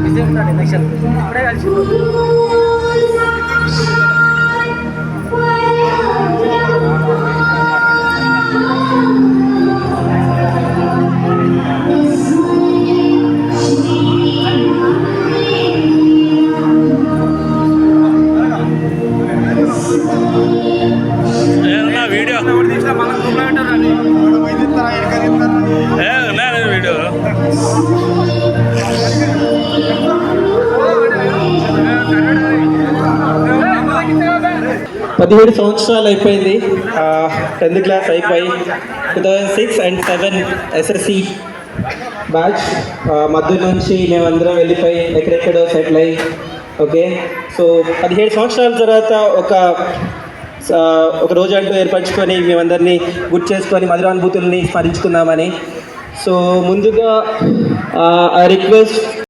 Busy ఉంటాడు next ఇప్పుడే కలిసి వీడియో వీడియో 17 సంవత్సరాలు అయిపోయింది. 10th క్లాస్ అయిపోయి 2006 and 7 SSC బ్యాచ్ మధ్య నుంచి మేమందరం వెళ్ళిపోయి ఎక్కడెక్కడో సెటిల్ అయ్యి ఓకే. సో 17 సంవత్సరాల తర్వాత ఒక రోజు అంటూ ఏర్పరచుకొని మేమందరినీ గుర్తు చేసుకొని మధురానుభూతుల్ని స్మరించుకుందామని. సో ముందుగా రిక్వెస్ట్